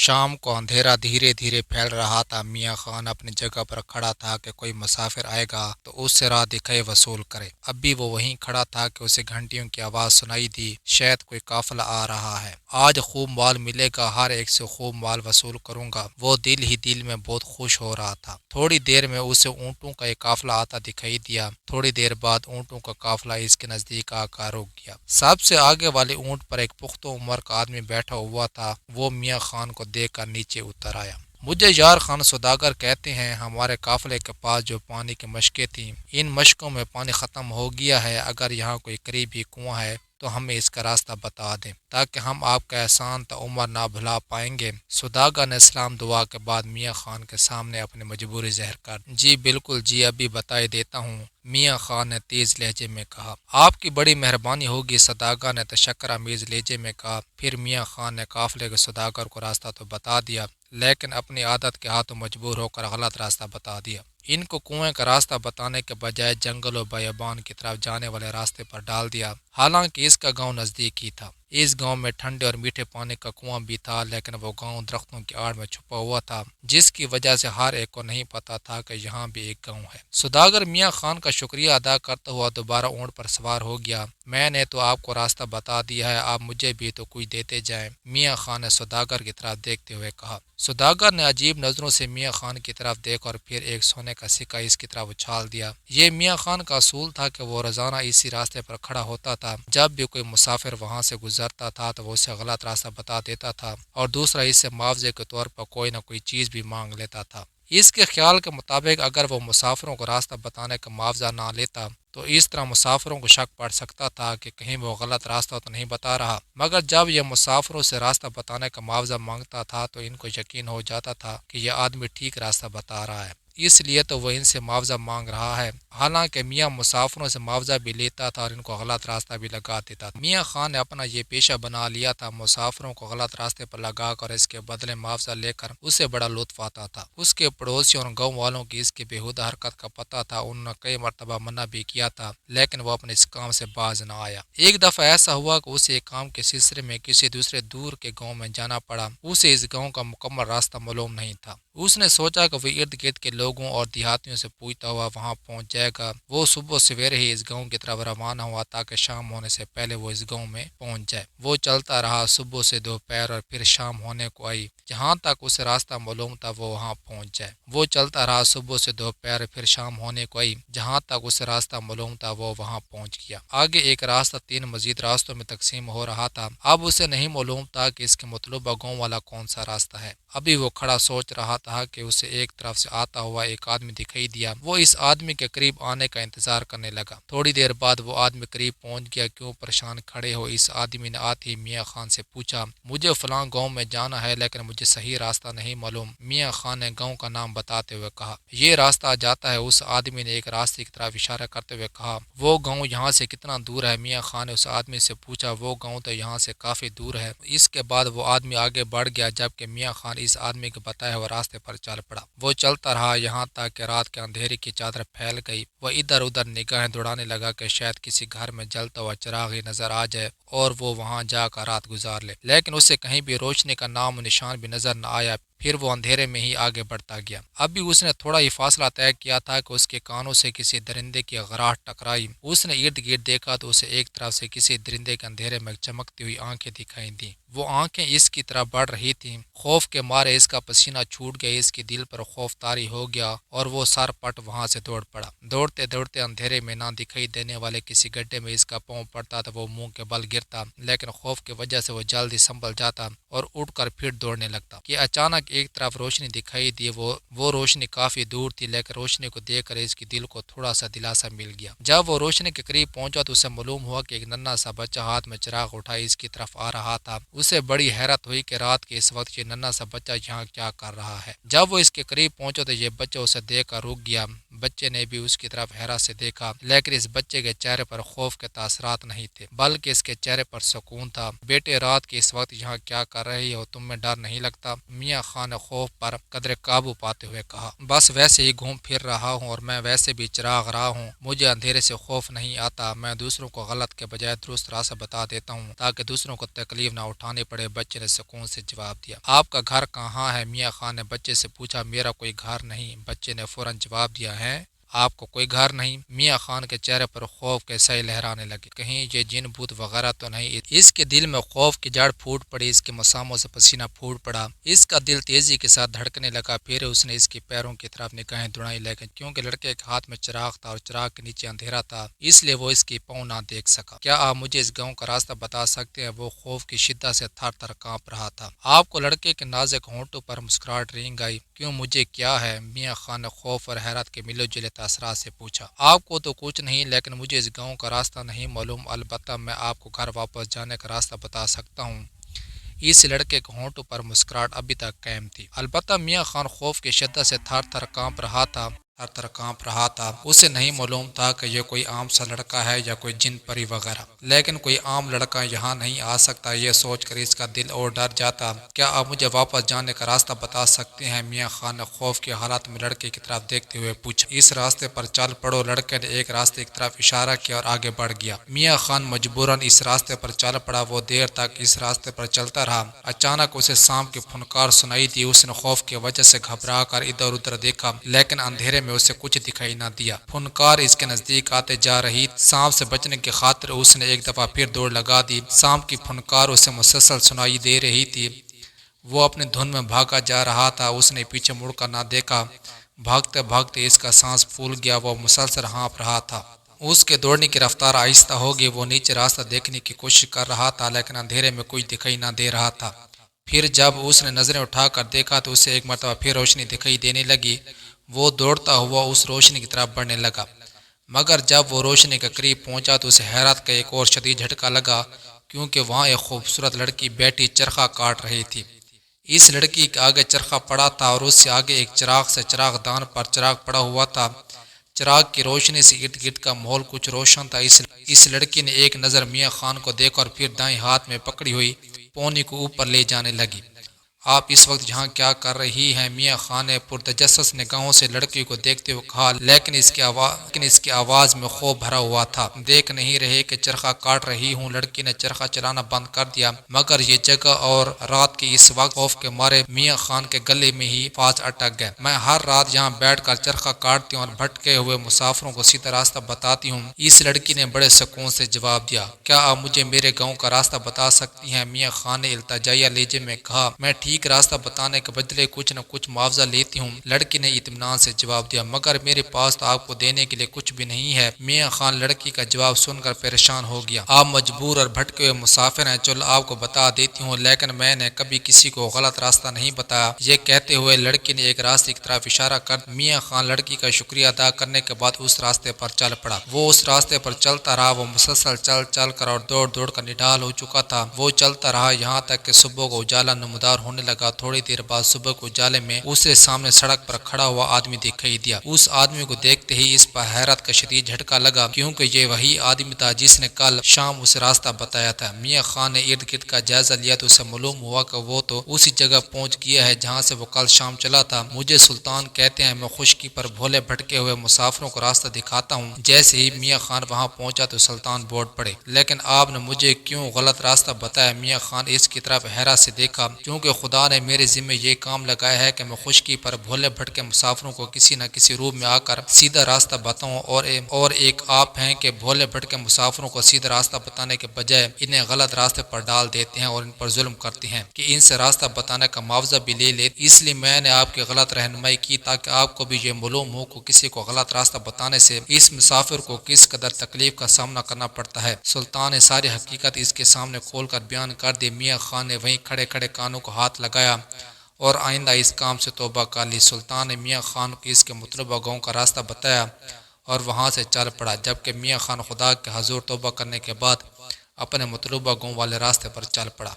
شام کو اندھیرا دھیرے دھیرے پھیل رہا تھا۔ میاں خان اپنی جگہ پر کھڑا تھا کہ کوئی مسافر آئے گا تو اس سے راہ دکھائے وصول کرے۔ اب بھی وہ وہیں کھڑا تھا کہ اسے گھنٹیوں کی آواز سنائی دی، شاید کوئی قافلہ آ رہا ہے۔ آج خوب مال ملے گا، ہر ایک سے خوب مال وصول کروں گا، وہ دل ہی دل میں بہت خوش ہو رہا تھا۔ تھوڑی دیر میں اسے اونٹوں کا ایک قافلہ آتا دکھائی دیا۔ تھوڑی دیر بعد اونٹوں کا قافلہ اس کے نزدیک آ کر رک گیا۔ سب سے آگے والے اونٹ پر ایک پختہ عمر کا آدمی بیٹھا ہوا تھا۔ وہ میاں خان کو دیکھ کر نیچے اتر آیا۔ مجھے یار خان سوداگر کہتے ہیں، ہمارے قافلے کے پاس جو پانی کی مشکیں تھیں، ان مشکوں میں پانی ختم ہو گیا ہے۔ اگر یہاں کوئی قریبی کنواں ہے تو ہمیں اس کا راستہ بتا دیں تاکہ ہم آپ کا احسان تا عمر نہ بھلا پائیں گے۔ سوداگر نے سلام دعا کے بعد میاں خان کے سامنے اپنی مجبوری ظاہر کر دی۔ جی بالکل جی، ابھی بتائے دیتا ہوں، میاں خان نے تیز لہجے میں کہا۔ آپ کی بڑی مہربانی ہوگی، سوداگر نے تشکر آمیز لہجے میں کہا۔ پھر میاں خان نے قافلے کے سوداگر کو راستہ تو بتا دیا، لیکن اپنی عادت کے ہاتھوں مجبور ہو کر غلط راستہ بتا دیا۔ ان کو کنویں کا راستہ بتانے کے بجائے جنگل و بیابان کی طرف جانے والے راستے پر ڈال دیا۔ حالانکہ اس کا گاؤں نزدیک ہی تھا۔ اس گاؤں میں ٹھنڈے اور میٹھے پانی کا کنواں بھی تھا، لیکن وہ گاؤں درختوں کی آڑ میں چھپا ہوا تھا، جس کی وجہ سے ہر ایک کو نہیں پتا تھا کہ یہاں بھی ایک گاؤں ہے۔ سوداگر میاں خان کا شکریہ ادا کرتا ہوا دوبارہ اونٹ پر سوار ہو گیا۔ میں نے تو آپ کو راستہ بتا دیا ہے، آپ مجھے بھی تو کچھ دیتے جائیں، میاں خان نے سوداگر کی طرف دیکھتے ہوئے کہا۔ سوداگر نے عجیب نظروں سے میاں خان کی طرف دیکھا اور پھر ایک سونے کا سکہ اس کی طرف اچھال دیا۔ یہ میاں خان کا اصول تھا کہ وہ روزانہ اسی راستے پر کھڑا ہوتا تھا۔ جب بھی کوئی مسافر وہاں سے گزرتا تھا تو وہ اسے غلط راستہ بتا دیتا تھا اور دوسرا اس سے معاوضے کے طور پر کوئی نہ کوئی چیز بھی مانگ لیتا تھا۔ اس کے خیال کے مطابق اگر وہ مسافروں کو راستہ بتانے کا معاوضہ نہ لیتا تو اس طرح مسافروں کو شک پڑ سکتا تھا کہ کہیں وہ غلط راستہ تو نہیں بتا رہا، مگر جب یہ مسافروں سے راستہ بتانے کا معاوضہ مانگتا تھا تو ان کو یقین ہو جاتا تھا کہ یہ آدمی ٹھیک راستہ بتا رہا ہے، اس لیے تو وہ ان سے معاوضہ مانگ رہا ہے۔ حالانکہ میاں مسافروں سے معاوضہ بھی لیتا تھا اور ان کو غلط راستہ بھی لگا دیتا تھا۔ میاں خان نے اپنا یہ پیشہ بنا لیا تھا، مسافروں کو غلط راستے پر لگا کر اس کے بدلے معاوضہ لے کر اسے بڑا لطف آتا تھا۔ اس کے پڑوسیوں اور گاؤں والوں کی اس کی بےہودہ حرکت کا پتہ تھا، انہوں نے کئی مرتبہ منع بھی کیا تھا، لیکن وہ اپنے اس کام سے باز نہ آیا۔ ایک دفعہ ایسا ہوا کہ اسے ایک کام کے سلسلے میں کسی دوسرے دور کے گاؤں میں جانا پڑا۔ اسے اس گاؤں کا مکمل راستہ معلوم نہیں تھا۔ اس نے سوچا کہ وہ ارد گرد کے لوگوں اور دیہاتیوں سے پوچھتا ہوا وہاں پہنچ جائے گا۔ وہ صبح سویرے ہی اس گاؤں کی طرف روانہ ہوا تاکہ شام ہونے سے پہلے وہ اس گاؤں میں پہنچ جائے۔ وہ چلتا رہا، صبح سے دوپہر اور پھر شام ہونے کو آئی۔ جہاں تک اسے راستہ معلوم تھا وہ وہاں پہنچ جائے۔ وہ چلتا رہا، صبح سے دوپہر اور پھر شام ہونے کو آئی۔ جہاں تک اسے راستہ معلوم تھا وہ وہاں پہنچ گیا۔ آگے ایک راستہ 3 مزید راستوں میں تقسیم ہو رہا تھا۔ اب اسے نہیں معلوم تھا کہ اس کے مطلوبہ گاؤں والا کون سا راستہ ہے۔ ابھی وہ کھڑا سوچ رہا تھا کہ اسے ایک طرف سے آتا ہوا ایک آدمی دکھائی دیا۔ وہ اس آدمی کے قریب آنے کا انتظار کرنے لگا۔ تھوڑی دیر بعد وہ آدمی قریب پہنچ گیا۔ کیوں پریشان کھڑے ہو؟ اس آدمی نے آتے ہی میاں خان سے پوچھا۔ مجھے فلاں گاؤں میں جانا ہے، لیکن مجھے صحیح راستہ نہیں معلوم، میاں خان نے گاؤں کا نام بتاتے ہوئے کہا۔ یہ راستہ جاتا ہے، اس آدمی نے ایک راستے کی طرف اشارہ کرتے ہوئے کہا۔ وہ گاؤں یہاں سے کتنا دور ہے؟ میاں خان نے اس آدمی سے پوچھا۔ وہ گاؤں تو یہاں سے کافی دور ہے۔ اس کے بعد وہ آدمی آگے بڑھ گیا، جبکہ میاں خان اس آدمی کے بتائے ہوئے راستے پر چل پڑا۔ وہ چلتا رہا یہاں تک کہ رات کے اندھیرے کی چادر پھیل گئی۔ وہ ادھر ادھر نگاہیں دوڑانے لگا کہ شاید کسی گھر میں جلتا ہوا چراغ ہی نظر آ جائے اور وہ وہاں جا کر رات گزار لے، لیکن اسے کہیں بھی روشنی کا نام و نشان بھی نظر نہ آیا۔ پھر وہ اندھیرے میں ہی آگے بڑھتا گیا۔ ابھی اس نے تھوڑا ہی فاصلہ طے کیا تھا کہ اس کے کانوں سے کسی درندے کی غراٹ ٹکرائی۔ اس نے ارد گرد دیکھا تو اسے ایک طرف سے کسی درندے کے اندھیرے میں چمکتی ہوئی آنکھیں دکھائی دیں۔ وہ آنکھیں اس کی طرف بڑھ رہی تھیں۔ خوف کے مارے اس کا پسینہ چھوٹ گیا، اس کے دل پر خوف طاری ہو گیا اور وہ سر پٹ وہاں سے دوڑ پڑا۔ دوڑتے دوڑتے اندھیرے میں نہ دکھائی دینے والے کسی گڈھے میں اس کا پاؤں پڑتا تو وہ منہ کے بل گرتا، لیکن خوف کی وجہ سے وہ جلدی سنبھل جاتا اور اٹھ کر پھر دوڑنے لگتا کہ اچانک ایک طرف روشنی دکھائی دی۔ وہ روشنی کافی دور تھی، لیکن روشنی کو دیکھ کر اس کے دل کو تھوڑا سا دلاسا مل گیا۔ جب وہ روشنی کے قریب پہنچا تو اسے معلوم ہوا کہ ایک ننھا سا بچہ ہاتھ میں چراغ اٹھائے اس کی طرف آ رہا تھا۔ اسے بڑی حیرت ہوئی کہ رات کے اس وقت یہ ننھا سا بچہ یہاں کیا کر رہا ہے۔ جب وہ اس کے قریب پہنچا تو یہ بچہ اسے دیکھ کر رک گیا۔ بچے نے بھی اس کی طرف حیرت سے دیکھا، لیکن اس بچے کے چہرے پر خوف کے تاثرات نہیں تھے، بلکہ اس کے چہرے پر سکون تھا۔ بیٹے، رات کے اس وقت یہاں کیا کر رہی ہو؟ تم میں ڈر نہیں لگتا؟ میاں خان نے خوف پر قدر قابو پاتے ہوئے کہا۔ بس ویسے ہی گھوم پھر رہا ہوں، اور میں ویسے بھی چراغ رہا ہوں، مجھے اندھیرے سے خوف نہیں آتا، میں دوسروں کو غلط کے بجائے درست راستہ بتا دیتا ہوں تاکہ دوسروں کو تکلیف نہ اٹھانی پڑے۔ بچے نے سکون سے جواب دیا۔ آپ کا گھر کہاں ہے؟ میاں خان نے بچے سے پوچھا۔ میرا کوئی گھر نہیں، بچے نے فوراً جواب دیا۔ ہے آپ کو کوئی گھر نہیں؟ میاں خان کے چہرے پر خوف کے سائے لہرانے لگے۔ کہیں یہ جن بھوت وغیرہ تو نہیں؟ اس کے دل میں خوف کی جڑ پھوٹ پڑی، اس کے مساموں سے پسینہ پھوٹ پڑا، اس کا دل تیزی کے ساتھ دھڑکنے لگا۔ پھر اس نے اس کے پیروں کی طرف نگاہیں دوڑائیں، لیکن کیونکہ لڑکے کے ہاتھ میں چراغ تھا اور چراغ کے نیچے اندھیرا تھا، اس لیے وہ اس کی پاؤں نہ دیکھ سکا۔ کیا آپ مجھے اس گاؤں کا راستہ بتا سکتے ہیں؟ وہ خوف کی شدت سے تھر تھر کانپ رہا تھا۔ آپ کو لڑکے کے نازک ہونٹوں پر مسکراہٹ رنگ آئی۔ کیوں، مجھے کیا ہے؟ میاں خان نے خوف اور حیرت کے ملے جلے تاثرات سے پوچھا۔ آپ کو تو کچھ نہیں، لیکن مجھے اس گاؤں کا راستہ نہیں معلوم، البتہ میں آپ کو گھر واپس جانے کا راستہ بتا سکتا ہوں۔ اس لڑکے کے ہونٹوں پر مسکراہٹ ابھی تک قائم تھی، البتہ میاں خان خوف کی شدت سے تھر تھر کانپ رہا تھا۔ اسے نہیں معلوم تھا کہ یہ کوئی عام سا لڑکا ہے یا کوئی جن پری وغیرہ، لیکن کوئی عام لڑکا یہاں نہیں آ سکتا، یہ سوچ کر اس کا دل اور ڈر جاتا۔ کیا آپ مجھے واپس جانے کا راستہ بتا سکتے ہیں؟ میاں خان نے خوف کی حالت میں لڑکے کی طرف دیکھتے ہوئے پوچھا۔ اس راستے پر چل پڑو۔ لڑکے نے ایک راستے کی طرف اشارہ کیا اور آگے بڑھ گیا۔ میاں خان مجبوراً اس راستے پر چل پڑا۔ وہ دیر تک اس راستے پر چلتا رہا۔ اچانک اسے سانپ کی پھنکار سنائی دی۔ اس نے خوف کی وجہ سے گھبرا کر ادھر ادھر دیکھا، لیکن اندھیرے میں اسے کچھ دکھائی نہ دیا۔ پھنکار اس کے نزدیک آتے جا رہی۔ سانپ سے بچنے کی خاطر اس نے ایک دفعہ پھر دوڑ لگا دی۔ سانپ کی پھنکار اسے مسلسل سنائی دے رہی تھی۔ وہ اپنی دھن میں بھاگا جا رہا تھا۔ اس نے پیچھے مڑ کر نہ دیکھا۔ بھاگتے بھاگتے اس کا سانس پھول گیا، وہ مسلسل ہانپ رہا تھا۔ اس کے دوڑنے کی رفتار آہستہ ہو گئی۔ وہ نیچے راستہ دیکھنے کی کوشش کر رہا تھا، لیکن اندھیرے میں کچھ دکھائی نہ دے رہا تھا۔ پھر جب اس نے نظریں اٹھا کر دیکھا تو اسے ایک مرتبہ پھر روشنی دکھائی دینے لگی۔ وہ دوڑتا ہوا اس روشنی کی طرف بڑھنے لگا، مگر جب وہ روشنی کے قریب پہنچا تو اسے حیرت کا ایک اور شدید جھٹکا لگا، کیونکہ وہاں ایک خوبصورت لڑکی بیٹھی چرخہ کاٹ رہی تھی۔ اس لڑکی کے آگے چرخہ پڑا تھا اور اس سے آگے ایک چراغ سے چراغ دان پر چراغ پڑا ہوا تھا۔ چراغ کی روشنی سے ارد گرد کا ماحول کچھ روشن تھا۔ اس لڑکی نے ایک نظر میاں خان کو دیکھا اور پھر دائیں ہاتھ میں پکڑی ہوئی پونی کو اوپر لے جانے لگی۔ آپ اس وقت یہاں کیا کر رہی ہیں؟ میاں خان نے پرتجسس نگاہوں سے لڑکی کو دیکھتے ہوئے کہا، لیکن اس کی آواز میں خوف بھرا ہوا تھا۔ دیکھ نہیں رہے کہ چرخہ کاٹ رہی ہوں؟ لڑکی نے چرخہ چلانا بند کر دیا، مگر یہ جگہ اور رات کے اس وقت خوف کے مارے میاں خان کے گلے میں ہی پاس اٹک گئے۔ میں ہر رات یہاں بیٹھ کر چرخہ کاٹتی ہوں اور بھٹکے ہوئے مسافروں کو سیدھا راستہ بتاتی ہوں۔ اس لڑکی نے بڑے سکون سے جواب دیا۔ کیا آپ مجھے میرے گاؤں کا راستہ بتا سکتی ہیں؟ میاں خان نے التجائیہ لہجے میں کہا۔ میں ٹھیک راستہ بتانے کے بدلے کچھ نہ کچھ معاوضہ لیتی ہوں، لڑکی نے اطمینان سے جواب دیا، مگر میرے پاس تو آپ کو دینے کے لیے کچھ بھی نہیں ہے۔ میاں خان لڑکی کا جواب سن کر پریشان ہو گیا۔ آپ مجبور اور بھٹکے ہوئے مسافر ہیں، چلو آپ کو بتا دیتی ہوں، لیکن میں نے کبھی کسی کو غلط راستہ نہیں بتایا۔ یہ کہتے ہوئے لڑکی نے ایک راستے کی طرف اشارہ کر میاں خان لڑکی کا شکریہ ادا کرنے کے بعد اس راستے پر چل پڑا۔ وہ اس راستے پر چلتا رہا۔ وہ مسلسل چل چل کر اور دوڑ دوڑ کر نڈال ہو چکا تھا۔ وہ چلتا رہا یہاں تک کہ صبح کو اجالا نمودار ہونے لگا۔ تھوڑی دیر بعد صبح کے اجالے میں اسے سامنے سڑک پر کھڑا ہوا آدمی دکھائی دیا۔ اس آدمی کو دیکھتے ہی اس پر حیرت کا شدید جھٹکا لگا، کیونکہ یہ وہی آدمی تھا جس نے کل شام اسے راستہ بتایا تھا۔ میاں خان نے ارد گرد کا جائزہ لیا تو اسے معلوم ہوا کہ وہ تو اسی جگہ پہنچ گیا ہے جہاں سے وہ کل شام چلا تھا۔ مجھے سلطان کہتے ہیں، میں خشکی پر بھولے بھٹکے ہوئے مسافروں کو راستہ دکھاتا ہوں۔ جیسے ہی میاں خان وہاں پہنچا تو سلطان بول پڑے، لیکن آپ نے مجھے کیوں غلط راستہ بتایا؟ میاں خان اس کی طرف حیرت سے دیکھا، کیونکہ خدا نے میرے ذمہ یہ کام لگایا ہے کہ میں خشکی پر بھولے بھٹکے مسافروں کو کسی نہ کسی روپ میں آ کر سیدھا راستہ بتاؤں، اور ایک آپ ہیں کہ بھولے بھٹکے مسافروں کو سیدھا راستہ بتانے کے بجائے انہیں غلط راستے پر ڈال دیتے ہیں اور ان پر ظلم کرتے ہیں کہ ان سے راستہ بتانے کا معاوضہ بھی لے لیتے۔ اس لیے میں نے آپ کی غلط رہنمائی کی تاکہ آپ کو بھی یہ معلوم ہو کہ کسی کو غلط راستہ بتانے سے اس مسافر کو کس قدر تکلیف کا سامنا کرنا پڑتا ہے۔ سلطان نے ساری حقیقت اس کے سامنے کھول کر بیان کر دی۔ میاں خان نے وہیں کھڑے کھڑے کانوں کو ہاتھ لگایا اور آئندہ اس کام سے توبہ کر لی۔ سلطان نے میاں خان کو اس کے مطلوبہ گاؤں کا راستہ بتایا اور وہاں سے چل پڑا، جبکہ میاں خان خدا کے حضور توبہ کرنے کے بعد اپنے مطلوبہ گاؤں والے راستے پر چل پڑا۔